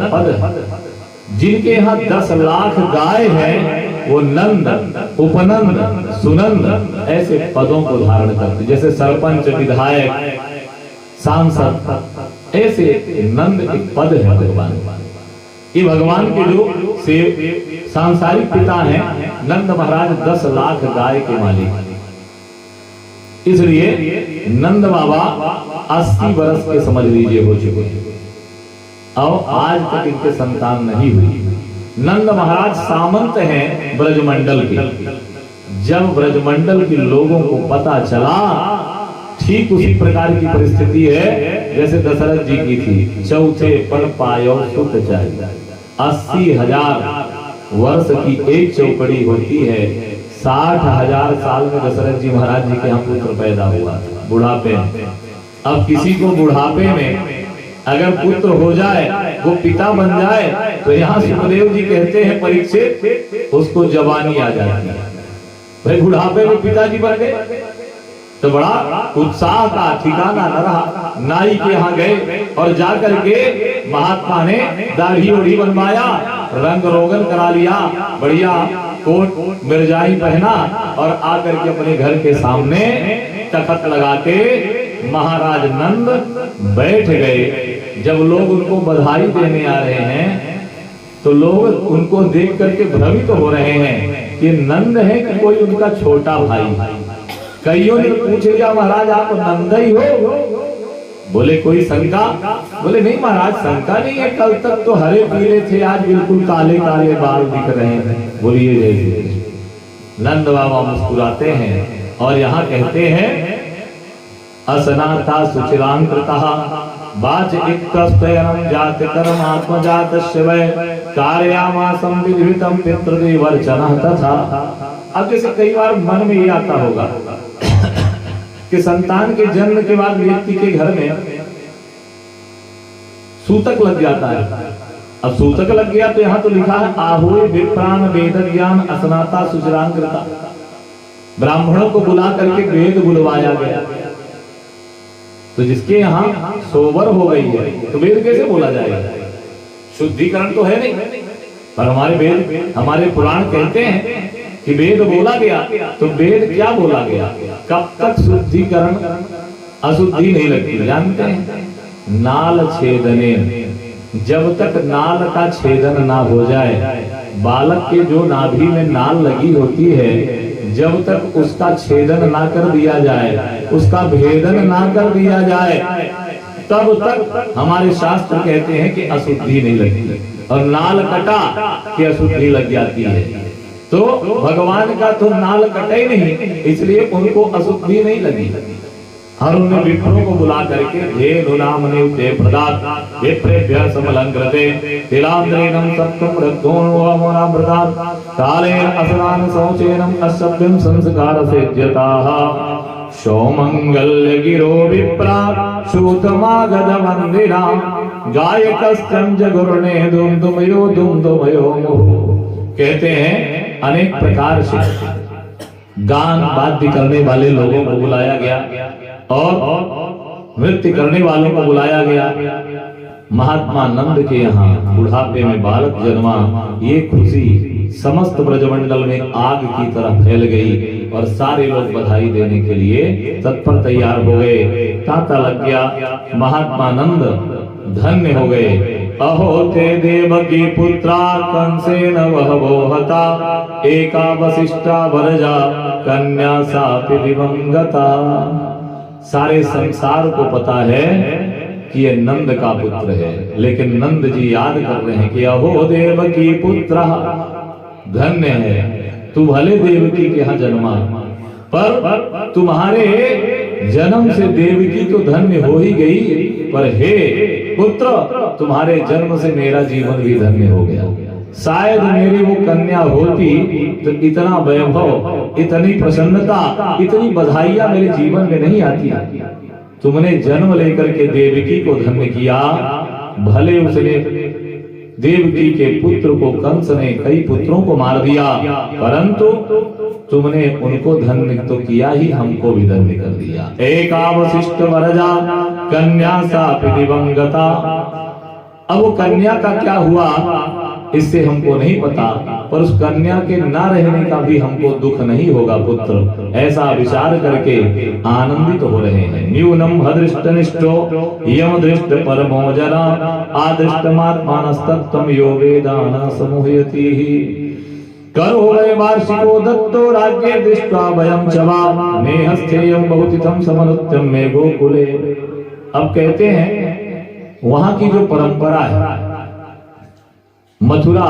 पद है। जिनके यहाँ 10 लाख गाय है वो नंद, उपनंद, सुनंद ऐसे पदों को धारण करते, जैसे सरपंच, विधायक, सांसद, ऐसे नंद एक पद है भगवान। ये भगवान के जो सांसारिक पिता हैं, नंद महाराज 10 लाख गाय के मालिक। इसलिए नंद बाबा 80 वर्ष के समझ लीजिए हो चुके, और आज तक इनके संतान नहीं हुई। नंद महाराज सामंत हैं ब्रजमंडल के। जब ब्रजमंडल के लोगों को पता चला, ठीक उसी प्रकार की परिस्थिति है जैसे दशरथ जी की थी। चौथे पर पायो सुत चाहिए। 80,000 वर्ष की एक चौकड़ी होती है। 60,000 साल में दशरथ जी महाराज जी के यहाँ पुत्र पैदा हुआ बुढ़ापे में। अब किसी को बुढ़ापे में अगर पुत्र हो जाए, वो पिता बन जाए, तो यहाँ सुखदेव जी कहते हैं परीक्षित, उसको जवानी आ जाती है। भाई बुढ़ापे में पिताजी बन गए तो बड़ा उत्साह का ठिकाना न रहा। नाई के यहाँ गए और जाकर के महात्मा ने दाढ़ी ओढ़ी बनवाया, रंग रोगन करा लिया, बढ़िया कोट मिर्जाई पहना और आकर के अपने घर के सामने तखत लगा के महाराज नंद बैठ गए। जब लोग उनको बधाई देने आ रहे हैं तो लोग उनको देख करके भ्रमित हो रहे हैं कि नंद है कि कोई उनका छोटा भाई। कईयों ने पूछ लिया, महाराज आप नंद ही हो? बोले कोई शंका? बोले नहीं महाराज, शंका नहीं है, कल तक तो हरे पीले थे, आज बिल्कुल काले काले बाल दिख रहे हैं। बोलिए जैसे नंद बाबा मुस्कुराते हैं और यहाँ कहते हैं असनाता सुचिरांकृतः वाच इक्तस्तयनं जाति कर्म आत्मजातस्य वै कार्यामासं विधितं पितृदेवर्चनः तथा। अब जैसे कई बार मन में ये आता होगा कि संतान के जन्म के बाद व्यक्ति के घर में सूतक लग जाता है। अब सूतक लग गया तो यहाँ तो लिखा है आहुए विप्राण वेद ज्ञान असनाता सुचिरांकृता। ब्राह्मणों को बुला करके वेद बुलवाया गया। तो जिसके यहाँ सोबर हो गई है तो वेद कैसे बोला जाएगा? शुद्धिकरण तो है नहीं, पर हमारे वेद, हमारे पुराण कहते हैं कि वेद बोला गया। तो वेद क्या बोला गया? कब तक शुद्धिकरण अशुद्धि नहीं लगती जानते हैं? नाल छेदने, जब तक नाल का छेदन ना हो जाए, बालक के जो नाभि में नाल लगी होती है, जब तक उसका छेदन ना कर दिया जाए, उसका भेदन ना कर दिया जाए, तब तक हमारे शास्त्र कहते हैं कि अशुद्धि नहीं लगती। और नाल कटा कि अशुद्धि लग जाती है। तो भगवान का तो नाल कटे नहीं, इसलिए उनको अशुद्धि नहीं लगी। और उन्होंने विप्रों को बुला करके धेनु नामने ते प्रदात विप्रेभ्य समलंकृते तिलांद्रेणं सप्तम रक्तोन वमना प्रदात काले असनान सौचेनम असभ्यम संस्कार सेज्यताः सौमंगल्य गिरो विप्रा शूतमागध मंदिरा गायकस्तं जगुर्णे दुमदुमयो दुमदुमयो। कहते हैं अनेक प्रकार से गान वाद्य करने वाले लोगों को बुलाया गया और नृत्य करने वालों को बुलाया गया। महात्मा नंद के यहाँ बुढ़ापे में बालक जन्मा। ये खुशी समस्त ब्रजमंडल में आग की तरह फैल गई और सारे लोग बधाई देने के लिए तत्पर तैयार हो गए। तांता लग गया। महात्मा नंद धन्य हो गए। अहो ते देवकी पुत्रा कंसेन वहवो हता एका वसिष्ठा वरजा कन्या सापि दिवंगता। सारे संसार को पता है कि ये नंद का पुत्र है, लेकिन नंद जी याद कर रहे हैं कि अहो देवकी पुत्र, धन्य है तू भले देवकी के यहाँ जन्मा, पर तुम्हारे जन्म से देवकी तो धन्य हो ही गई, पर हे पुत्र तुम्हारे जन्म से मेरा जीवन भी धन्य हो गया। शायद मेरी वो कन्या होती तो इतना वैभव, इतनी प्रसन्नता, इतनी बधाइयां मेरे जीवन में नहीं आती। तुमने जन्म लेकर के देवकी को धन्य किया। भले उसने देवकी के पुत्र को कंस ने कई पुत्रों को मार दिया, परंतु तुमने उनको धन्य तो किया ही, हमको भी धन्य कर दिया। एकावशिष्ट वरजा कन्या सापि दिवंगता। अब वो कन्या का क्या हुआ इससे हमको नहीं पता, पर उस कन्या के ना रहने का भी हमको दुख नहीं होगा पुत्र, ऐसा विचार करके आनंदित हो रहे हैं। न्यूनम हदृष्टनिष्ठो यम दृष्ट परमो जना आदृष्टमात्मानस्तत्त्वं यो वेदान समूहयति करो वै वार्षिको दत्तो राज्ये दृष्ट्वा वयं च वा नेहस्थेयं बहुतिथं समनुत्यं मे गोकुले। अब कहते हैं वहां की जो परंपरा है, मथुरा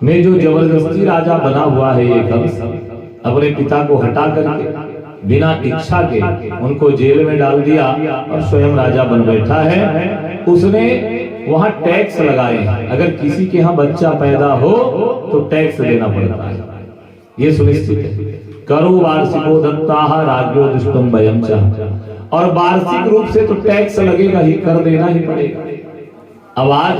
में जो जबरदस्ती राजा बना हुआ है, ये कंस अपने पिता को हटा करके बिना इच्छा के उनको जेल में डाल दिया और स्वयं राजा बन बैठा है। उसने वहां टैक्स लगाए हैं, अगर किसी के यहाँ बच्चा पैदा हो तो टैक्स देना पड़ता है, ये सुनिश्चित है। करो वार्षिको दत्ताः राज्यो दुष्टम वयं च, और वार्षिक रूप से तो टैक्स लगेगा ही, कर देना ही पड़ेगा। अब आज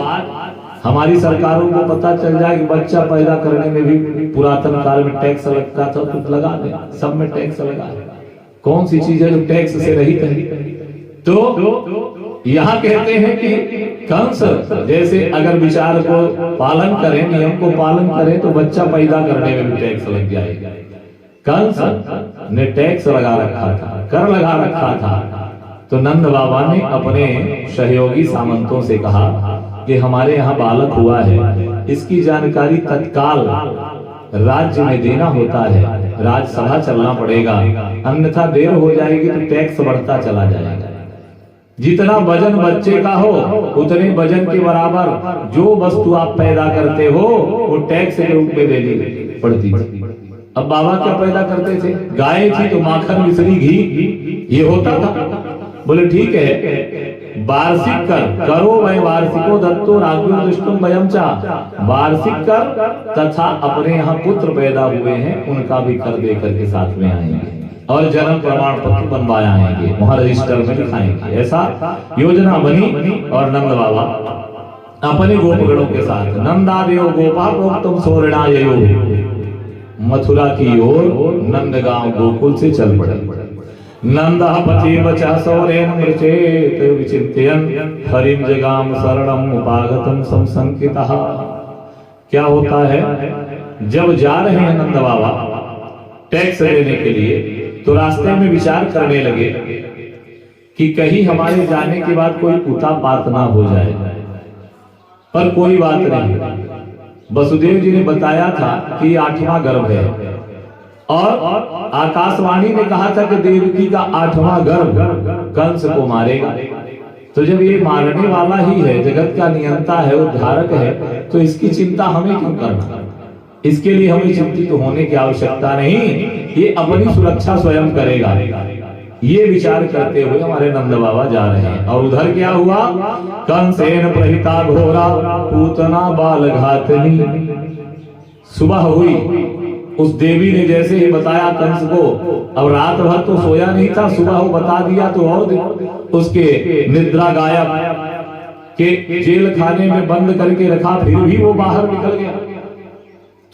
हमारी सरकारों को पता चल जाए कि बच्चा पैदा करने में भी पुरातन काल में टैक्स लगता था, तो लगा दे, सब में टैक्स लगा दे। कौन सी चीज है जो टैक्स से रहित है? तो यहाँ कहते हैं कि कंस जैसे अगर विचार को पालन करें, नियम को पालन करें, तो बच्चा पैदा करने में भी टैक्स लग जाएगा। कंस ने टैक्स लगा रखा था, कर लगा रखा था। तो नंद बाबा ने अपने सहयोगी सामंतों से कहा कि हमारे यहाँ बालक हुआ है, इसकी जानकारी तत्काल राज्य में देना होता है, राज्यसभा चलना पड़ेगा, अन्यथा देर हो जाएगी तो टैक्स बढ़ता चला जाएगा। जितना वजन बच्चे का हो उतने वजन के बराबर जो वस्तु आप पैदा करते हो वो टैक्स के रूप में देनी पड़ती थी। अब बाबा क्या पैदा करते थे? गाय थी तो माखन मिश्री घी ये होता था। बोले ठीक है, वार्षिक कर करो वै वार्षिको दत्तो राज्यो दुष्टम वयं च, वार्षिक कर तथा अपने यहाँ पुत्र पैदा हुए हैं उनका भी कर दे करके साथ में आएंगे और जन्म प्रमाण पत्र बनवाए आएंगे, वहां रजिस्टर में लिखाएंगे। ऐसा योजना बनी और नंद बाबा अपने गोपगणों के साथ नंदादेव गोपा प्रोक्तम सोरणाययो मथुरा की ओर नंदगांव गोकुल से चल पड़े। नंदः पति बचा सौरेन मृचेत विचिंतयन् हरिं जगाम शरणम उपागतम संसंकितः। क्या होता है, जब जा रहे हैं नंद बाबा टैक्स लेने के लिए तो रास्ते में विचार करने लगे कि कहीं हमारे जाने के बाद कोई कुता बात ना हो जाए, पर कोई बात नहीं। वसुदेव जी ने बताया था कि 8वां गर्भ है और आकाशवाणी ने कहा था कि देवकी का 8वां गर्भ कंस को मारेगा। तो जब ये मारने वाला ही है, जगत का नियंता है, उद्धारक है, तो इसकी चिंता हमें क्यों करना? इसके लिए हमें चिंतित होने की आवश्यकता नहीं, ये अपनी सुरक्षा स्वयं करेगा। ये विचार करते हुए हमारे नंद बाबा जा रहे हैं। और उधर क्या हुआ? कंसेन प्रहिता घोरा पूतना बाल घातनी। सुबह हुई, उस देवी ने जैसे ही बताया कंस को, अब रात भर तो सोया नहीं था, सुबह वो बता दिया तो और उसके निद्रा गायब के जेल खाने में बंद करके रखा, फिर भी वो बाहर निकल गया।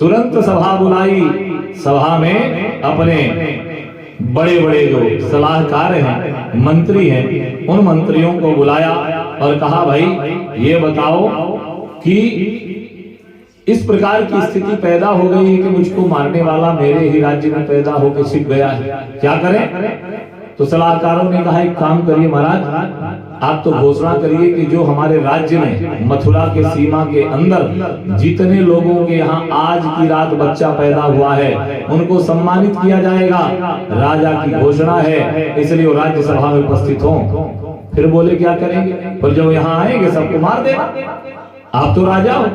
तुरंत सभा बुलाई, सभा में अपने बड़े बड़े जो सलाहकार हैं, मंत्री हैं, उन मंत्रियों को बुलाया और कहा भाई ये बताओ कि इस प्रकार की स्थिति पैदा हो गई है कि मुझको मारने वाला मेरे ही राज्य में पैदा होकर छिप गया है, क्या करें? तो सलाहकारों ने कहा एक काम करिए महाराज, आप तो घोषणा करिए कि जो हमारे राज्य में मथुरा के सीमा के अंदर जितने लोगों के यहाँ आज की रात बच्चा पैदा हुआ है उनको सम्मानित किया जाएगा, राजा की घोषणा है, इसलिए वो राज्यसभा में उपस्थित हों। फिर बोले क्या करेंगे? पर जब यहाँ आएंगे सबको मार देना, आप तो राजा हो।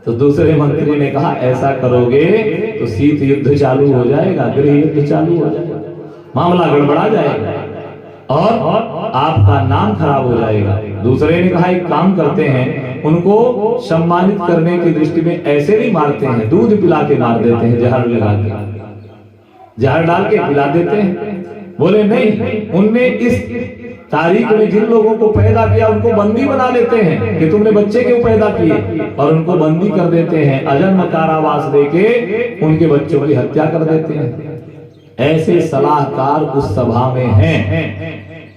तो दूसरे मंत्री ने कहा ऐसा करोगे तो शीत युद्ध चालू हो जाएगा, गृह युद्ध चालू हो जाएगा, मामला गड़बड़ा जाएगा और आपका नाम खराब हो जाएगा। दूसरे ने कहा एक काम करते हैं, उनको सम्मानित करने की दृष्टि में ऐसे नहीं मारते हैं, दूध पिला के मार देते हैं, जहर लगा के, जहर डाल के पिला देते हैं। बोले नहीं, उनने इस तारीख में जिन लोगों को पैदा किया उनको बंदी बना लेते हैं कि तुमने बच्चे क्यों पैदा किए, और उनको बंदी कर देते हैं, अजन्म कारावास देके उनके बच्चों की हत्या कर देते हैं। ऐसे सलाहकार उस सभा में हैं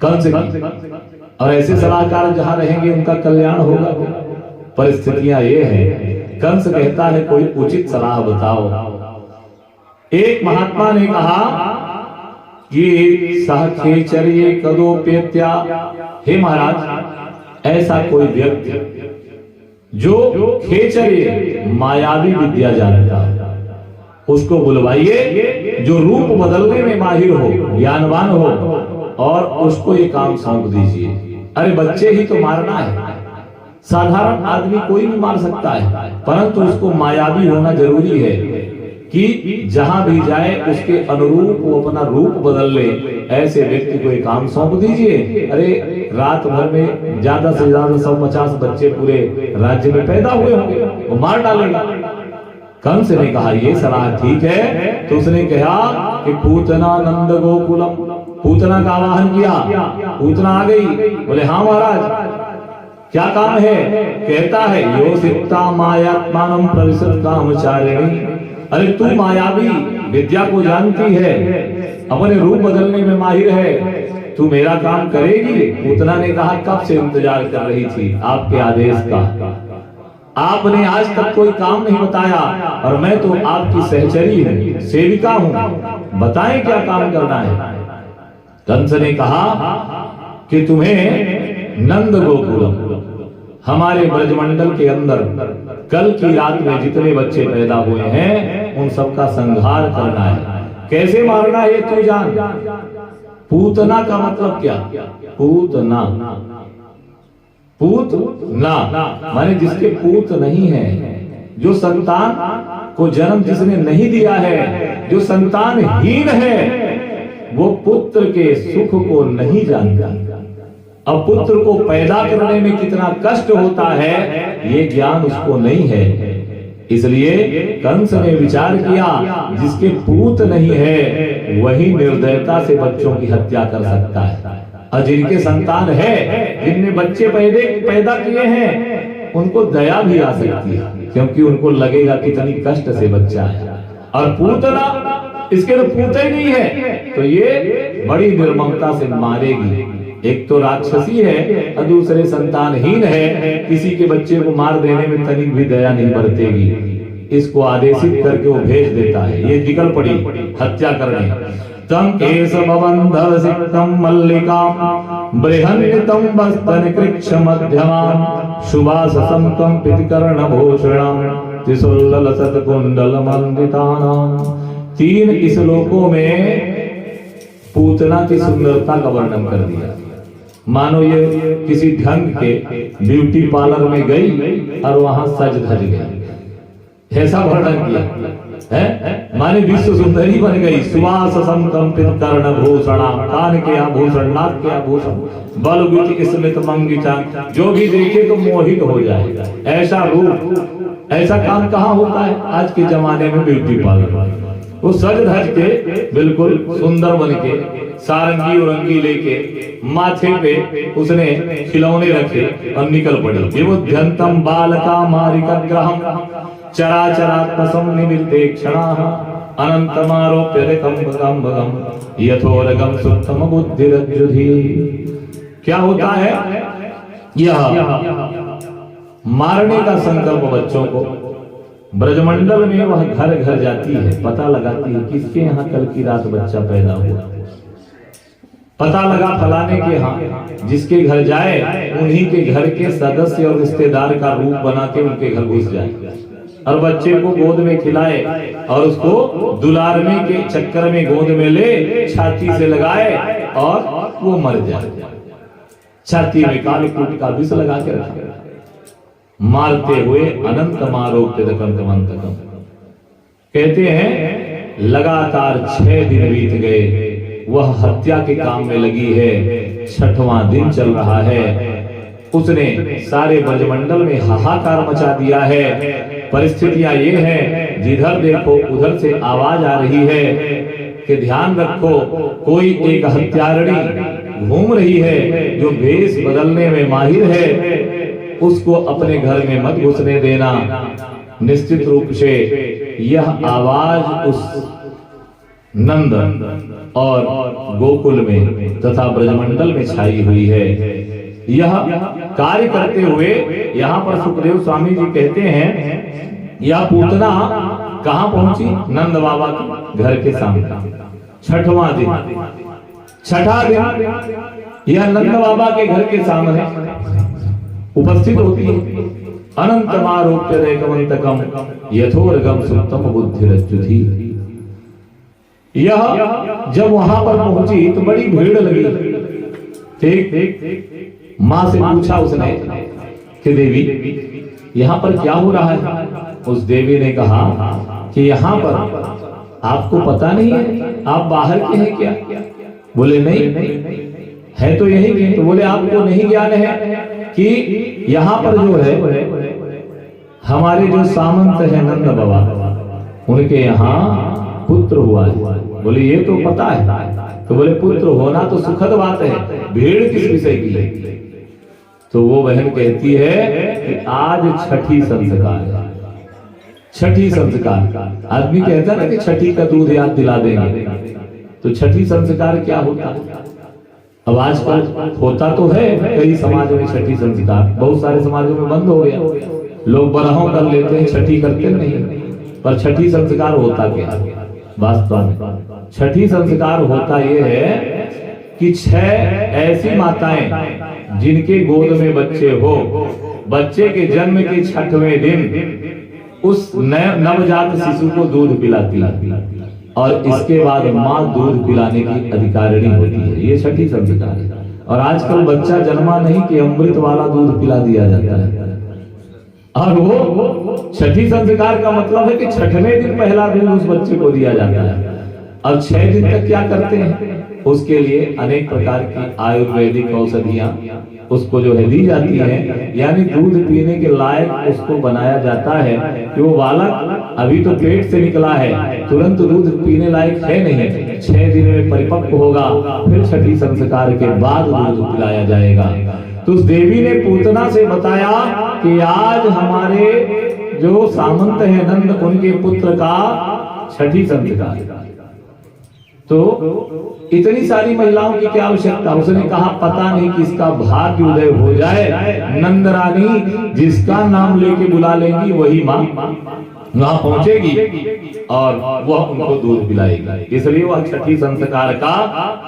कंस की। और ऐसे सलाहकार जहां रहेंगे उनका कल्याण होगा। परिस्थितियां ये है, कंस कहता है कोई उचित सलाह बताओ। एक महात्मा ने कहा कि सह खेचर्ये कदोपेत्या, हे महाराज ऐसा कोई व्यक्ति जो खेचर्ये मायावी विद्या जानता है उसको बुलवाइए, जो रूप बदलने में माहिर हो, ज्ञानवान हो, और उसको ये काम सौंप दीजिए। अरे बच्चे ही तो मारना है, साधारण आदमी कोई नहीं मार सकता है, परंतु उसको मायावी होना जरूरी है कि जहां भी जाए उसके अनुरूप वो अपना रूप बदल ले। ऐसे व्यक्ति को एक काम सौंप दीजिए। अरे रात भर में ज्यादा से ज्यादा 150 बच्चे पूरे राज्य में पैदा हुए होंगे, वो मार डालेगा। कंस ने कहा ये सलाह ठीक है। तो उसने कहा कि पूतना नंद गोकुलम, पूतना का आवाहन किया, पूतना आ गई। बोले हाँ महाराज क्या काम है? कहता है योसिता मायात्मानम प्रविशत कामचारिणी, अरे तू मायावी विद्या को जानती है, अपने रूप बदलने में माहिर है, तू मेरा काम करेगी? पूतना ने कहा कब से इंतजार कर रही थी आपके आदेश का, आपने आज तक कोई काम नहीं बताया और मैं तो आपकी सहचरी हूँ, सेविका हूँ, बताएं क्या काम करना है। कंस ने कहा कि तुम्हें नंद गोकुलम, हमारे ब्रजमंडल के अंदर कल की रात में जितने बच्चे पैदा हुए हैं उन सबका संहार करना है। कैसे मारना है तू जान। पूतना का मतलब क्या? पूतना, पूत ना माने जिसके पूत नहीं है, जो संतान को जन्म जिसने नहीं दिया है, जो संतानहीन है, वो पुत्र के सुख को नहीं जानता। अब पुत्र को पैदा करने में कितना कष्ट होता है ये ज्ञान उसको नहीं है। इसलिए कंस ने विचार किया जिसके पूत नहीं है वही निर्दयता से बच्चों की हत्या कर सकता है, और जिनके संतान है, जिनने बच्चे पैदा किए हैं, उनको दया भी आ सकती है, क्योंकि उनको लगेगा कितनी कष्ट से बच्चा है। और पूतना, इसके तो पूत ही नहीं है, तो ये बड़ी निर्ममता से मारेगी। एक तो राक्षसी है और दूसरे संतानहीन है, किसी के बच्चे को मार देने में तनिक भी दया नहीं बरतेगी। इसको आदेशित करके वो भेज देता है, ये निकल पड़ी हत्या करने। तम केशवबंध सिक्तम मल्लिकाम बृहन्नितम बस्तन कृक्ष मध्यमाम शुभाससं कंपित कर्णभूषणम त्रिशूललसत कुंडलमंडितानाम। 3 श्लोकों में पूतना की सुंदरता का वर्णन कर दिया। मानो ये किसी ढंग के ब्यूटी पार्लर में गई और वहां सज धज गई, ऐसा वर्णन किया है। माने विश्व सुंदरी बन गई। सुवास संकंपित कर्ण भूषण, कान के आभूषण, नाक के आभूषण, बल बुद्धि स्मित मंगिता, जो भी देखे तो मोहित हो जाएगा। ऐसा रूप, ऐसा काम कहाँ होता है आज के जमाने में ब्यूटी पार्लर। वो सज धज के बिल्कुल सुंदर बन के, सारंगी उरंगी लेके, माथे पे उसने खिलौने रखे और निकल पड़ी। विबुध्यंतम बालका मारिकग्रहम चराचरात्मसं निमिर्देक्षणाः अनंतमारोप्य कंबगम यथोरगम सुत्तम बुद्धिरज्जुधि। क्या होता है? यह मारने का संकल्प बच्चों को। ब्रजमंडल में वह घर घर जाती है, पता लगाती है किसके यहाँ कल की रात बच्चा पैदा हुआ। पता लगा फलाने के यहाँ, जिसके घर जाए उन्हीं के घर के सदस्य और रिश्तेदार का रूप बना के उनके घर घुस जाए और बच्चे को गोद में खिलाए और उसको दुलारने के चक्कर में गोद में ले, छाती से लगाए और वो मर जाए। छाती में कालकूट का विष लगा के रखा, मारते हुए अनंत मारोप्य दकंतमंतकम। कहते हैं लगातार 6 दिन बीत गए, वह हत्या के काम में लगी है। 6वां दिन चल रहा है, उसने सारे ब्रजमंडल में हाहाकार मचा दिया है। परिस्थितियां ये हैं, जिधर देखो उधर से आवाज आ रही है कि ध्यान रखो, कोई एक हत्यारणी घूम रही है जो भेष बदलने में माहिर है, उसको अपने घर में मत घुसने देना। निश्चित रूप से यह आवाज उस नंद और गोकुल में तथा ब्रजमंडल में छाई हुई है। यह कार्य करते हुए यहाँ पर सुखदेव स्वामी जी कहते हैं, यह पूतना कहाँ पहुंची? नंद बाबा के घर के सामने। छठवां दिन, छठा दिन यह नंद बाबा के घर के सामने उपस्थित होती है। अनंत मारोप्य रेकमंतकम यथोरगम सुप्तम बुद्धिरज्जुति। यह जब वहां पर पहुंची तो बड़ी भीड़ लगी। ठीक, मां से पूछा उसने कि देवी यहाँ पर क्या हो रहा है? उस देवी ने कहा कि यहाँ पर आपको पता नहीं है, आप बाहर के हैं क्या? बोले नहीं है तो यही के। तो बोले आपको नहीं ज्ञान है कि यहाँ पर जो है हमारे जो सामंत है नंद बाबा, उनके यहाँ पुत्र हुआ है। बोले ये तो पता है। तो बोले पुत्र होना तो सुखद बात है, भीड़ किस विषय की है? तो वो बहन कहती है कि आज छठी संस्कार है। छठी संस्कार, आदमी कहता है ना कि छठी का दूध याद दिला देंगे, तो छठी संस्कार क्या होता है? अब आजकल होता तो है कई समाज में छठी संस्कार, बहुत सारे समाजों में बंद हो गया। लोग बरहों कर लेते हैं, छठी करते नहीं। पर छठी संस्कार होता क्या? वास्तव में छठी संस्कार होता यह है कि 6 ऐसी माताएं जिनके गोद में बच्चे हो, बच्चे के जन्म के 6वें दिन उस नवजात शिशु को दूध पिलाती है और इसके बाद माँ दूध पिलाने की अधिकारिणी होती है। ये छठी संस्कार है। और आजकल बच्चा जन्मा नहीं कि अमृत वाला दूध पिला दिया जाता है। और वो छठी संस्कार का मतलब है कि 6वें दिन पहला दूध उस बच्चे को दिया जाता है। अब 6 दिन तक क्या करते हैं? उसके लिए अनेक प्रकार की आयुर्वेदिक औषधियां उसको जो है दी जाती है, यानी दूध पीने के लायक उसको बनाया जाता है कि वो बालक अभी तो पेट से निकला है, तुरंत दूध पीने लायक है नहीं, 6 दिन में परिपक्व होगा, फिर छठी संस्कार के बाद दूध पिलाया जाएगा। तो उस देवी ने पूतना से बताया कि आज हमारे जो सामंत है नंद, उनके पुत्र का छठी संस्कार। तो इतनी सारी महिलाओं की क्या आवश्यकता? उसने कहा पता नहीं किसका भाग्य उदय हो जाए, नंद रानी जिसका नाम लेके बुला लेंगी वही माँ वहां पहुंचेगी और वह उनको दूध पिलाएगी। इसलिए वह छठी संस्कार का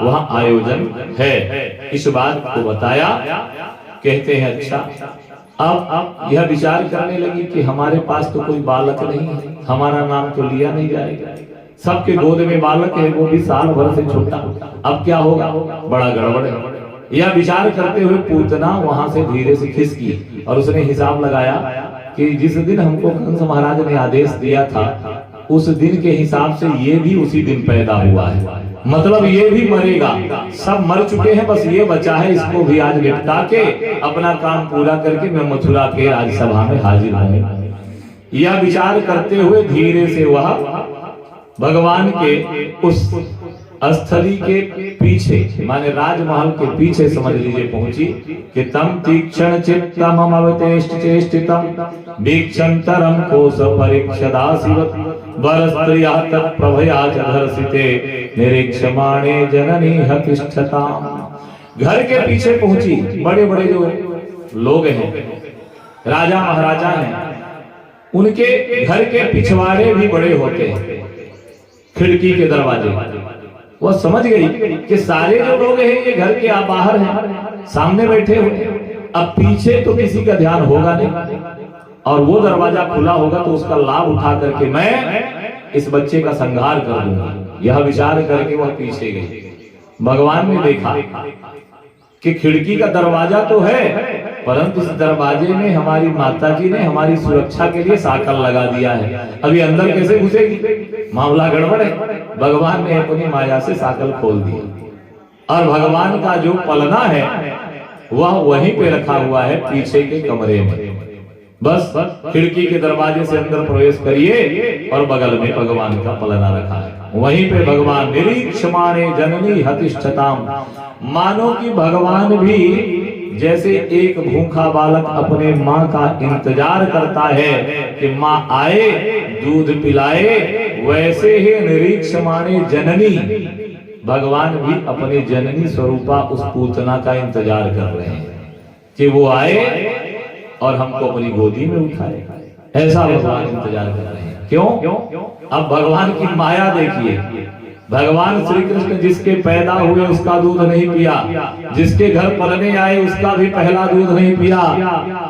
वह आयोजन है। इस बात को बताया। कहते हैं अच्छा, अब यह विचार करने लगी कि हमारे पास तो कोई बालक नहीं है, हमारा नाम तो लिया नहीं जाएगा, सबके गोद में बालक है, वो भी साल भर से छोटा, अब क्या होगा? बड़ा गड़बड़ है। यह विचार करते हुए पूतना वहां से धीरे से खिसकी और उसने हिसाब लगाया कि जिस दिन हमको कंस महाराज ने आदेश दिया था उस दिन के हिसाब से ये भी उसी दिन पैदा हुआ है, मतलब ये भी मरेगा। सब मर चुके हैं, बस ये बचा है, इसको भी आज निपटा के अपना काम पूरा करके मैं मथुरा के आज सभा में हाजिर हूँ। यह विचार करते हुए धीरे से वह भगवान के उस स्थली के पीछे, माने राजमहल के पीछे समझ लीजिए पहुंची कि तम तीक्ष्ण चित्तम अवतेष्ट चेष्टितम वीक्षन्तरं कोश परीक्षदासिवत वरस्त्रिया तत्प्रभया च धर्षिते निरीक्षमाणे जननी हतिष्ठताम्। घर के पीछे पहुंची। बड़े बड़े जो लोग हैं, राजा महाराजा हैं, उनके घर के पिछवाड़े भी बड़े होते हैं, खिड़की के दरवाजे। वह समझ गई कि सारे जो लोग हैं ये घर के बाहर हैं, सामने बैठे हुए, अब पीछे तो किसी का ध्यान होगा नहीं और वो दरवाजा खुला होगा तो उसका लाभ उठा करके मैं इस बच्चे का संहार कर दूंगा। यह विचार करके वह पीछे गई। भगवान ने देखा कि खिड़की का दरवाजा तो है, परंतु इस दरवाजे में हमारी माता जी ने हमारी सुरक्षा के लिए साकल लगा दिया है, अभी अंदर कैसे घुसेगी? मामला गड़बड़ है। भगवान ने अपनी माया से साकल खोल दिया और भगवान का जो पलना है वह वहीं पे रखा हुआ है पीछे के कमरे में। बस खिड़की के दरवाजे से अंदर प्रवेश करिए और बगल में भगवान का पलना रखा है, वहीं पे भगवान निरीक्षमाणे जननी हतिष्ठताम्। मानो कि भगवान भी जैसे एक भूखा बालक अपने माँ का इंतजार करता है कि माँ आए दूध पिलाए, वैसे ही निरीक्षमाणे जननी, भगवान भी अपने जननी स्वरूपा उस पूतना का इंतजार कर रहे हैं कि वो आए और हमको अपनी गोदी में उठाए। ऐसा भगवान इंतजार कर रहे हैं। क्यों? अब भगवान की माया देखिए। भगवान श्री कृष्ण जिसके पैदा हुए उसका दूध नहीं पिया, जिसके घर पलने आए उसका भी पहला दूध नहीं पिया,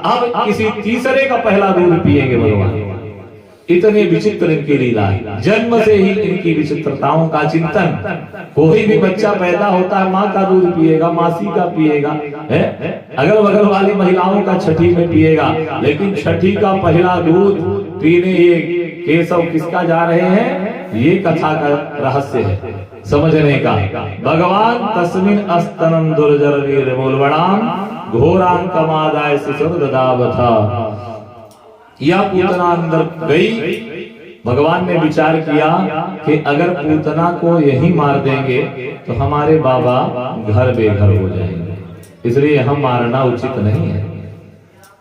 अब किसी तीसरे का पहला दूध पिएंगे भगवान। इतने विचित्र इनकी लीला है। जन्म से ही इनकी विचित्रताओं का चिंतन। कोई भी बच्चा पैदा होता है माँ का दूध पिएगा, मासी का पिएगा, अगल बगल वाली महिलाओं का छठी में पिएगा, लेकिन छठी का पहला दूध पीने ये केशव किसका जा रहे हैं? ये कथा का रहस्य है समझने का। भगवान तस्मिन अस्तनम दुर्जर वीर मूलवणाम घोराम कमादाय शिशुर ददावथा। यह पूतना अंदर गई। भगवान ने विचार किया कि अगर पूतना को यही मार देंगे तो हमारे बाबा घर बेघर हो जाएंगे, इसलिए हम मारना उचित नहीं है।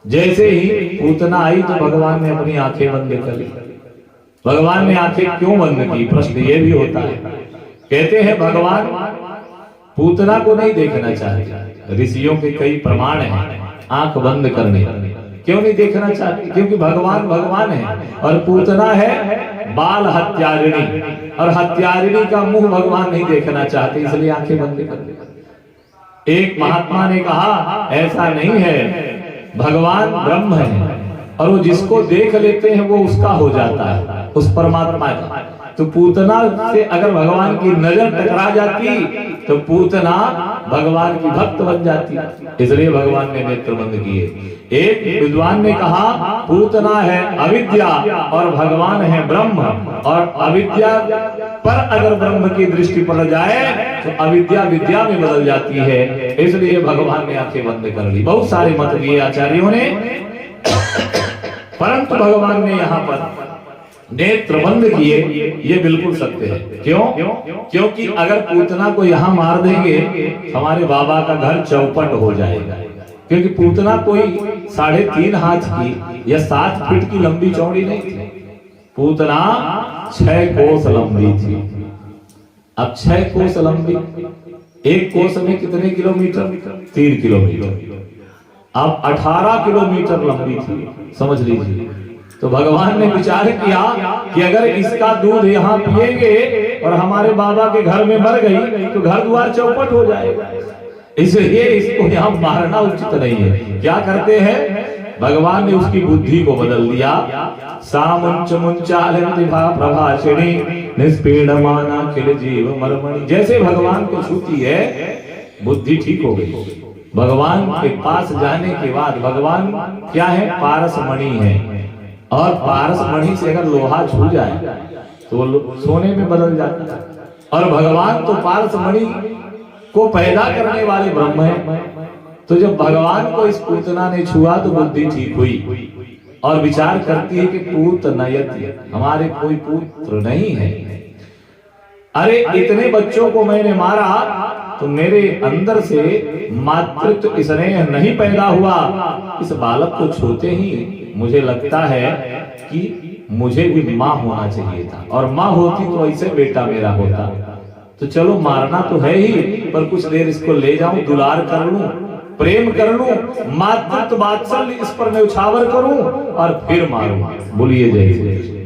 जैसे ही पूतना आई तो भगवान ने अपनी आंखें बंद कर ली। भगवान ने आंखें क्यों बंद की? प्रश्न ये भी होता है। कहते हैं भगवान पूतना को नहीं देखना चाहते। ऋषियों के कई प्रमाण हैं आंख बंद करने। क्यों नहीं देखना चाहते? क्योंकि भगवान भगवान है और पूतना है बाल हत्यारिणी, और हत्यारिणी का मुंह भगवान नहीं देखना चाहते, इसलिए आंखें बंद कर दी। एक महात्मा ने कहा ऐसा नहीं है, भगवान ब्रह्म है और वो जिसको देख लेते हैं वो उसका हो जाता है, उस परमात्मा का। तो पूतना से अगर भगवान की नजर टकरा जाती तो पूतना भगवान की भक्त बन जाती, इसलिए भगवान ने नेत्र बंद किए। एक विद्वान ने कहा पूतना है अविद्या और भगवान है ब्रह्म, और अविद्या पर अगर ब्रह्म की दृष्टि पड़ जाए तो अविद्या विद्या में बदल जाती है, इसलिए भगवान ने आंखें बंद कर ली। बहुत सारे मत दिए आचार्यों ने, परंतु भगवान ने यहाँ पर नेत्र बंद किए, ये बिल्कुल सत्य है। क्यों? क्योंकि अगर पूतना को यहाँ मार देंगे हमारे बाबा का घर चौपट हो जाएगा। क्योंकि पूतना कोई 3.5 हाथ की या 7 फीट की लंबी चौड़ी नहीं थी, पूतना 6 कोस लंबी थी। अब 6 कोस लंबी, एक कोस में कितने किलोमीटर? 3 किलोमीटर। अब 18 किलोमीटर लंबी थी, समझ लीजिए। तो भगवान ने विचार किया कि अगर इसका दूध यहाँ पिएंगे और हमारे बाबा के घर में मर गई तो घर द्वार चौपट हो जाएगा, इसलिए इसको यहाँ मारना उचित नहीं है। क्या करते हैं? भगवान ने उसकी बुद्धि को बदल दिया। सामुंच मुंचालिभा प्रभाषिणी निष्पीडमाना किल जीव मर्मणि। जैसे भगवान को छूती है बुद्धि ठीक हो गई। भगवान के पास जाने के बाद, भगवान क्या है? पारस मणि है, और पारस मणि से अगर लोहा छू जाए तो सोने में बदल जाता है। और भगवान तो पारस मणि को पैदा करने वाले ब्रह्म है। तो जब भगवान को इस पूतना ने छुआ तो बुद्धि ठीक हुई और विचार करती है कि पूत नयति, हमारे कोई पुत्र नहीं है। अरे इतने बच्चों को मैंने मारा तो मेरे अंदर से मातृत्व स्नेह नहीं पैदा हुआ। इस बालक को छूते ही मुझे लगता है कि मुझे भी माँ होना चाहिए था, और माँ होती तो ऐसे बेटा मेरा होता। तो चलो मारना तो है ही, पर कुछ देर इसको ले जाऊं, दुलार कर लूं, प्रेम कर लूं, मातृत्व वात्सल्य इस पर मैं उछावर करूं और फिर मारूं। बोलिए जय श्री कृष्ण।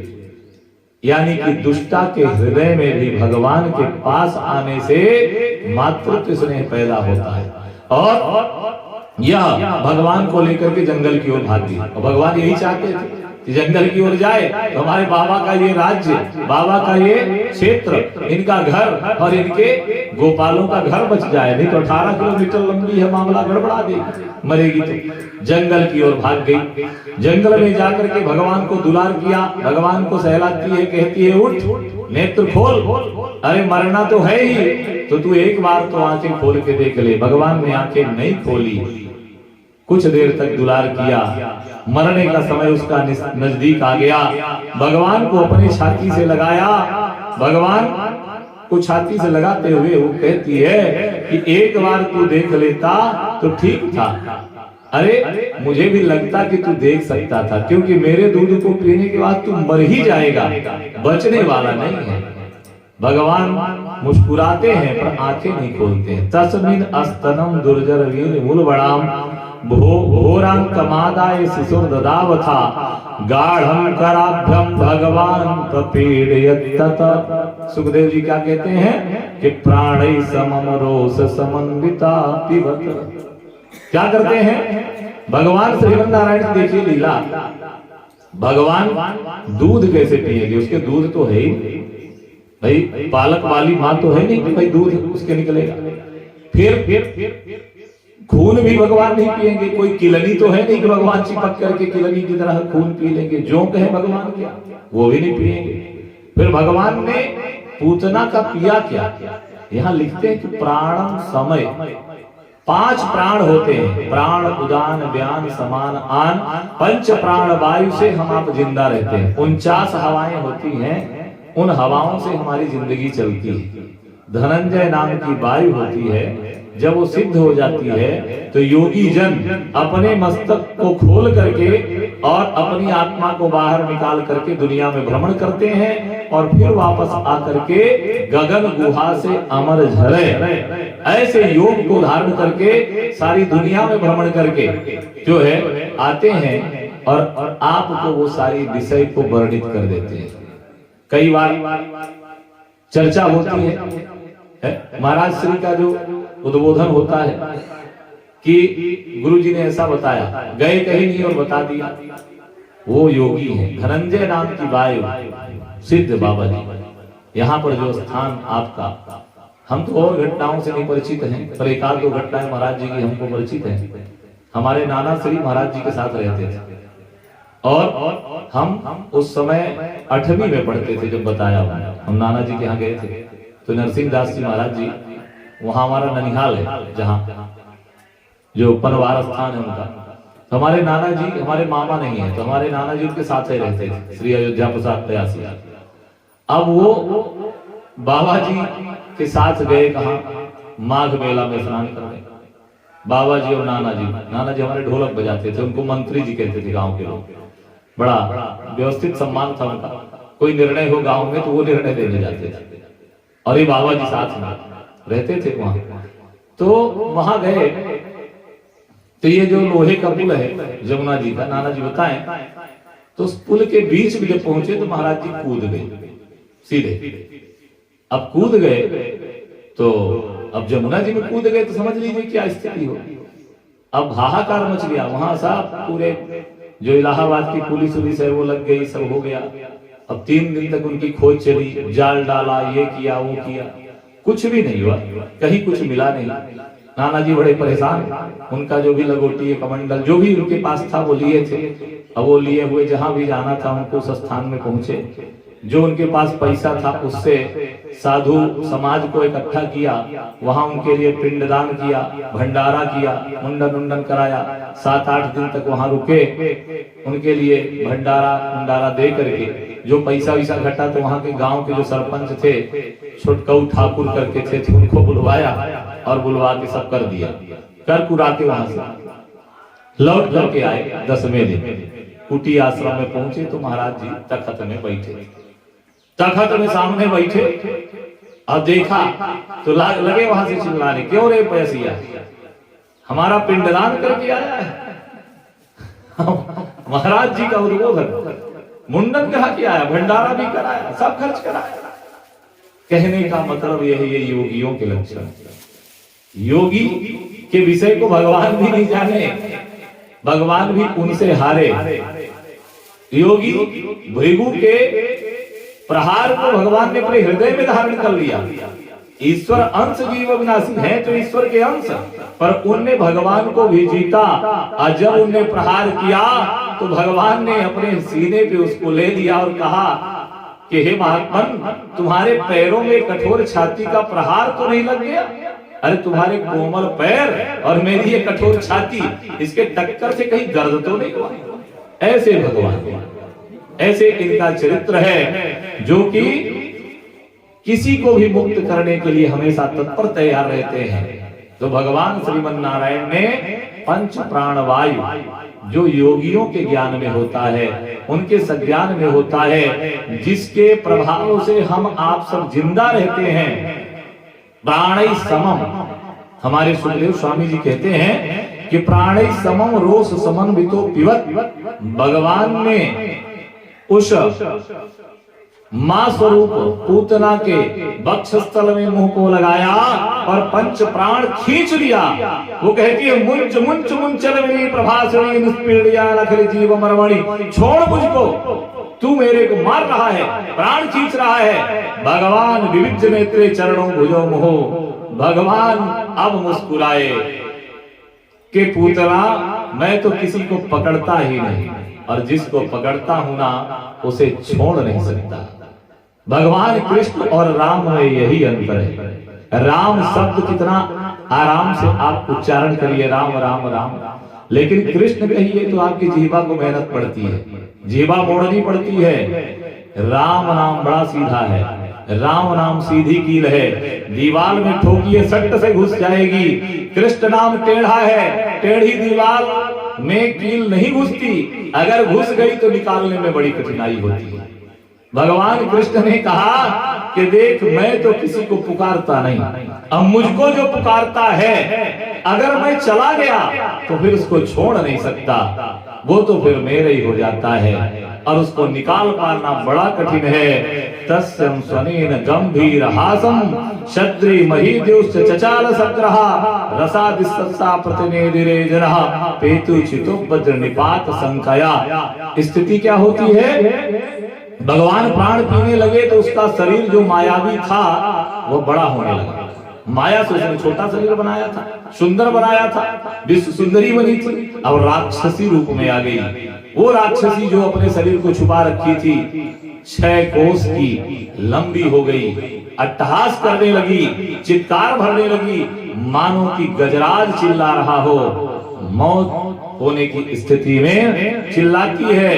यानी कि दुष्टा के हृदय में भी भगवान के पास आने से मातृत्व स्नेह पैदा होता है, और यह भगवान को लेकर के जंगल की ओर भागी। और भगवान यही चाहते थे कि जंगल की ओर जाए तो हमारे बाबा का ये राज्य, बाबा का ये क्षेत्र, इनका घर और इनके गोपालों का घर बच जाए। नहीं तो 18 किलोमीटर लंबी है, मामला गड़बड़ा देगी, मरेगी तो। जंगल की ओर भाग गई। जंगल में जाकर के भगवान को दुलार किया, भगवान को सहलाती है, कहती है उठ, नेत्र खोल। अरे मरना तो है ही, तो तू एक बार तो आंखें खोल के देख ले। भगवान ने आंखें नहीं खोली, कुछ देर तक दुलार किया। मरने का समय उसका नजदीक आ गया। भगवान को अपनी छाती से लगाया। भगवान को छाती से लगाते हुए वो कहती है कि एक बार तू देख लेता तो ठीक था। अरे मुझे भी लगता कि तू देख सकता था, क्योंकि मेरे दूध को पीने के बाद तू मर ही जाएगा, बचने वाला नहीं है। भगवान मुस्कुराते हैं पर आंखें नहीं खोलते हैं। तस्मिन अस्तनम दुर्जर वीर मूलवणाम भोरांकमादाय शिशुर्ददावथा गाढ़ं कराभ्यम भगवान प्रपीडयत् तत। सुखदेव जी क्या कहते हैं कि प्राणै समम रोष समन्विता पिबत। क्या करते हैं भगवान श्रीमन नारायण की देखिए लीला। भगवान दूध कैसे पिएंगे, उसके दूध तो है ही भाई, पालक वाली माँ तो है नहीं कि भाई दूध उसके निकलेगा। फिर खून भी भगवान नहीं पिएंगे, कोई किलनी तो है नहीं कि भगवान चिपक करके किलनी की तरह खून पी लेंगे। जो कहे भगवान क्या वो भी नहीं पिएंगे। फिर भगवान ने पूतना का पिया क्या, यहाँ लिखते हैं कि प्राणम समय, 5 प्राण होते हैं, प्राण उदान व्यान समान आन, 5 प्राण वायु से हम आप जिंदा रहते हैं। 49 हवाएं होती हैं, उन हवाओं से हमारी जिंदगी चलती है। धनंजय नाम की वायु होती है, जब वो सिद्ध हो जाती है तो योगी जन अपने मस्तक को खोल करके और अपनी आत्मा को बाहर निकाल करके दुनिया में भ्रमण करते हैं और फिर वापस आकर के गगन गुहा से अमर झरे ऐसे योग को धारण करके सारी दुनिया में भ्रमण करके जो है आते हैं और आपको वो सारी विषय को वर्णित कर देते हैं। कई बार चर्चा होती है महाराज श्री का जो उद्बोधन होता है कि गुरुजी ने ऐसा बताया, गए कहीं नहीं और बता दिया। वो योगी है धनंजय नाम की वायु सिद्ध बाबा जी। यहाँ पर जो स्थान आपका, हम तो और घटनाओं से नहीं परिचित हैं, पर एक आध 2 घटनाएं महाराज जी की हमको परिचित हैं। हमारे नाना श्री महाराज जी के साथ रहते थे और हम उस समय 8वीं में पढ़ते थे। जब बताया हम नाना जी के यहाँ गए थे तो नरसिंह दास जी महाराज जी, वहां हमारा ननिहाल है, जहाँ जो पनवार स्थान है उनका। तो हमारे नाना जी, हमारे मामा नहीं है, तो हमारे नाना जी उनके साथ ही रहते थे, श्री अयोध्या प्रसाद प्रयासी। अब वो बाबा जी के साथ गए कहा, माघ मेला में स्नान करने। बाबा जी और नाना जी हमारे ढोलक बजाते थे, उनको मंत्री जी कहते थे गांव के लोग। बड़ा व्यवस्थित सम्मान था उनका, कोई निर्णय हो गांव में तो वो निर्णय देने जाते थे और ये बाबा जी साथ में रहते थे वहां। तो वहां गए तो ये जो लोहे का पुल है जमुना जी का, नाना जी बताएं, तो उस पुल के बीच में जब पहुंचे तो महाराज जी कूद गए सीधे। अब कूद गए तो अब जमुना जी में कूद गए तो समझ लीजिए क्या स्थिति हो। अब हाहाकार मच गया वहां, सब पूरे जो इलाहाबाद की पुलिस है वो लग गई, सब हो गया। अब 3 दिन तक उनकी खोज चली, जाल डाला, ये किया वो किया, कुछ भी नहीं हुआ, कहीं कुछ मिला नहीं। नाना जी बड़े परेशान, उनका जो भी लगोटी कमंडल जो भी उनके पास था वो लिए थे। अब वो लिए हुए जहां भी जाना था उनको उस स्थान में पहुंचे। जो उनके पास पैसा था उससे साधु समाज को इकट्ठा किया, वहां उनके लिए पिंडदान किया, भंडारा किया, मुंडन कराया। 7-8 दिन तक वहां रुके, उनके लिए भंडारा दे करके जो पैसा वैसा घटा तो वहां के गांव के जो सरपंच थे, छोटकऊ ठाकुर करके थे, उनको बुलवाया और बुलवा के सब कर दिया। कर कुरा के वहां से लौट करके आए 10वें दिन कुटी आश्रम में पहुंचे तो महाराज जी तखत में बैठे, तखत में सामने बैठे और देखा तो लगे वहां से चिल्लाने, क्यों रे पैसिया, हमारा पिंडदान करके आया है। महाराज जी का उद्बोधन, मुंडन कहा किया है, भंडारा भी कराया, सब खर्च कराया। कहने का मतलब यह है, ये योगियों के लक्षण। योगी के विषय को भगवान भी नहीं जाने, भगवान भी उनसे हारे। योगी भृगु के प्रहार को भगवान ने अपने हृदय में धारण कर लिया। ईश्वर अंश जीव अविनाशी है तो ईश्वर के अंश, पर उनने भगवान को भी जीता। और जब उनने प्रहार किया तो भगवान ने अपने सीने पे उसको ले लिया और कहा कि हे महात्मन, तुम्हारे पैरों में कठोर छाती का प्रहार तो नहीं लग गया? अरे तुम्हारे कोमल पैर और मेरी ये कठोर छाती, इसके टक्कर से कहीं दर्द तो नहीं हुआ? ऐसे भगवान, ऐसे इनका चरित्र है जो कि किसी को भी मुक्त करने के लिए हमेशा तत्पर तैयार रहते हैं। तो भगवान श्रीमन नारायण ने 5 प्राण वायु जो योगियों के ज्ञान में होता है, उनके सज्ञान में होता है, जिसके प्रभाव से हम आप सब जिंदा रहते हैं। प्राणै समम, हमारे सुखदेव स्वामी जी कहते हैं कि प्राणी समम रोष समन्वितो पिबत, भगवान ने उस मां स्वरूप पूतना के वक्षस्थल में मुंह को लगाया और पंच प्राण खींच लिया। वो कहती है मुंच मुंच मुंचलविनी प्रभासिनी निष्पीड़िया अखिल जीव मरमणि, छोड़ मुझको, तू मेरे को मार रहा है, प्राण खींच रहा है। भगवान विविध नेत्रे चरणों भुजो मोह, भगवान अब मुस्कुराए कि पूतना मैं तो किसी को पकड़ता ही नहीं, और जिसको पकड़ता हूं ना उसे छोड़ नहीं सकता। भगवान कृष्ण और राम में यही अंतर है। राम शब्द कितना आराम से आप उच्चारण करिए, राम राम राम, लेकिन कृष्ण कहिए तो आपकी जीवा को मेहनत पड़ती है, जीवा मोड़नी पड़ती है। राम नाम बड़ा सीधा है, राम नाम सीधी कील है, दीवार में ठोकिए सट से घुस जाएगी। कृष्ण नाम टेढ़ा है, टेढ़ी दीवार में कील नहीं घुसती, अगर घुस गई तो निकालने में बड़ी कठिनाई होती है। भगवान कृष्ण ने कहा कि देख मैं तो किसी को पुकारता नहीं, अब मुझको जो पुकारता है अगर मैं चला गया तो फिर उसको छोड़ नहीं सकता, वो तो फिर मेरे ही हो जाता है, और उसको निकाल पाना बड़ा कठिन है। तस्यं स्वनेन गंभीर हासम शद्री महीद्युश्च चचाल सग्रहा रसादिस्सा प्रतिनेदिरे जनः पेतु चितो वज्र निपात संख्या। स्थिति क्या होती है? भगवान प्राण पीने लगे तो उसका शरीर जो मायावी था वो बड़ा होने लगा। माया से उसने छोटा शरीर बनाया था, सुंदर बनाया था, विश्व सुंदरी बनी थी, अब राक्षसी रूप में आ गई। वो राक्षसी जो अपने शरीर को छुपा रखी थी 6 कोस की लंबी हो गई, अट्टहास करने लगी, चित्कार भरने लगी, मानो कि गजराज चिल्ला रहा हो, मौत होने की स्थिति में चिल्लाती है।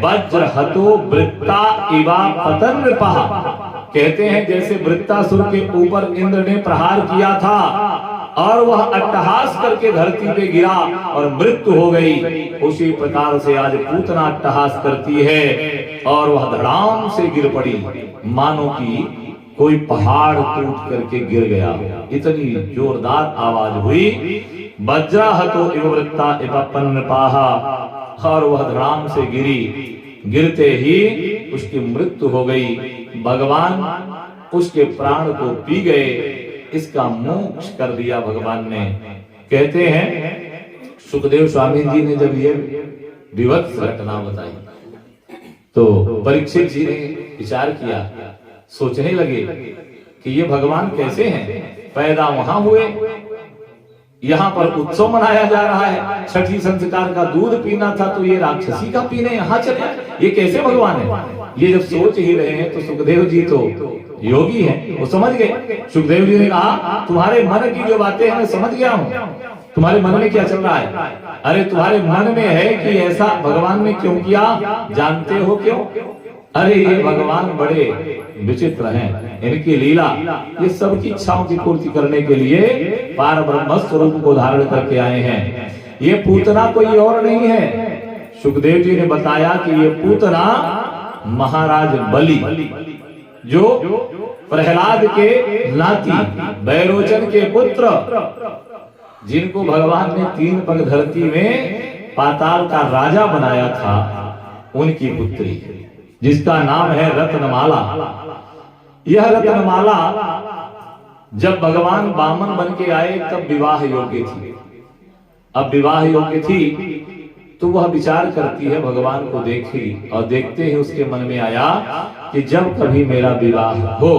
वज्र हतो वृत्ता इवा पतन नृपः, कहते हैं जैसे वृत्तासुर के ऊपर इंद्र ने प्रहार किया था और वह अट्टहास करके धरती पे गिरा और मृत्यु हो गई, उसी प्रकार से आज पूतना अट्टहास करती है और वह धड़ाम से गिर पड़ी, मानो कि कोई पहाड़ टूट करके गिर गया, इतनी जोरदार आवाज हुई। वज्राहतो इव वृत्ता इव पन्नपाहा, और वह धड़ाम से गिरी, गिरते ही उसकी मृत्यु हो गई। भगवान उसके प्राण को पी गए, इसका मोक्ष कर दिया भगवान ने। कहते हैं सुखदेव स्वामी जी ने जब ये विवत्स घटना बताई तो परीक्षित जी ने विचार किया, सोचने लगे कि ये भगवान कैसे हैं, पैदा वहां हुए, यहाँ पर उत्सव मनाया जा रहा है, छठी संस्कार का दूध पीना था तो ये राक्षसी का पीने यहाँ चले, ये कैसे भगवान है? ये जब सोच ही रहे हैं तो सुखदेव जी तो योगी हैं, वो समझ गए। सुखदेव जी ने कहा तुम्हारे मन की जो बातें हैं मैं समझ गया हूँ, तुम्हारे मन में क्या चल रहा है? अरे तुम्हारे मन में है कि ऐसा भगवान ने क्यों किया, जानते हो क्यों? अरे ये भगवान बड़े विचित्र हैं, इनकी लीला ये सबकी इच्छाओं की पूर्ति करने के लिए पार ब्रह्म स्वरूप को धारण करके आए हैं। ये पूतना कोई और नहीं है। सुखदेव जी ने बताया कि ये पूतना महाराज बलि, जो प्रहलाद के नाती बैरोचन के पुत्र, जिनको भगवान ने 3 पग धरती में पाताल का राजा बनाया था, उनकी पुत्री, जिसका नाम है रत्नमाला। यह रत्नमाला जब भगवान वामन बन के आए तब विवाह योग्य थी। अब विवाह योग्य थी तो वह विचार करती है, भगवान को देखी और देखते ही उसके मन में आया कि जब कभी मेरा विवाह हो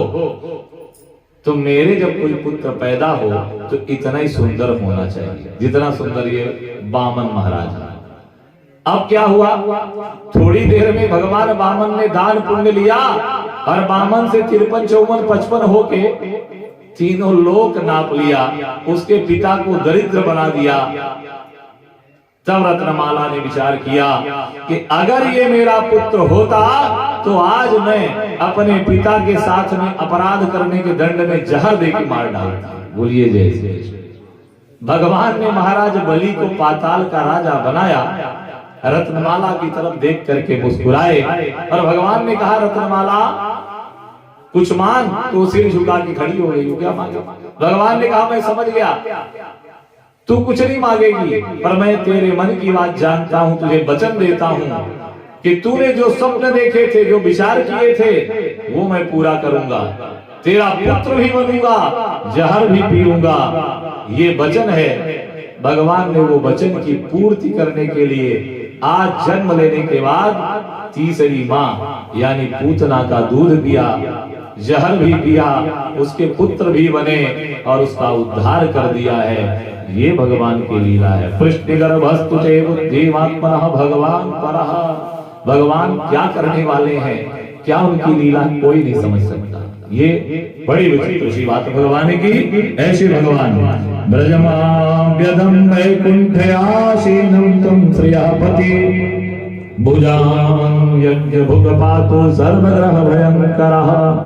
तो मेरे जब कोई पुत्र पैदा हो तो इतना ही सुंदर होना चाहिए जितना सुंदर ये वामन महाराज। अब क्या हुआ, थोड़ी देर में भगवान वामन ने दान पुण्य लिया और वामन से 53, 54, 55 होके तीनों लोक नाप लिया, उसके पिता को दरिद्र बना दिया। तब रत्नमाला ने विचार किया कि अगर ये मेरा पुत्र होता तो आज मैं अपने पिता के साथ में अपराध करने के दंड में जहर देकर मार डालता। बोलिए जय श्री कृष्ण। भगवान ने महाराज बलि को पाताल का राजा बनाया, रत्नमाला की तरफ देख करके मुस्कुराए और भगवान ने कहा रत्नमाला कुछ मांग, तो सिर झुका के खड़ी हो गई। क्या मांगा? भगवान ने कहा मैं समझ गया, तू कुछ नहीं मांगेगी, पर मैं तेरे मन की बात जानता हूं, तुझे वचन देता हूं कि तूने जो स्वप्न देखे थे, जो विचार किए थे, वो मैं पूरा करूंगा। तेरा पुत्र भी बनूंगा, जहर भी पीऊंगा। ये वचन है। भगवान ने वो वचन की पूर्ति करने के लिए आज जन्म लेने के बाद तीसरी माँ यानी पूतना का दूध पिया, जहर भी पिया, उसके पुत्र भी बने और उसका उद्धार कर दिया है। ये भगवान की लीला है। पृष्ठगर्भस्तुते बुद्धिमात्मनः भगवान परः। भगवान क्या करने वाले हैं, क्या उनकी लीला कोई नहीं समझ सकता। ये बड़ी विचित्र सी बात भगवान की। ऐसे भगवान ब्रजमाव्यदं वैकुंठयासीनं तं श्रियापति भुजां यज्ञ भुग पातो सर्वग्रह भयंकरः।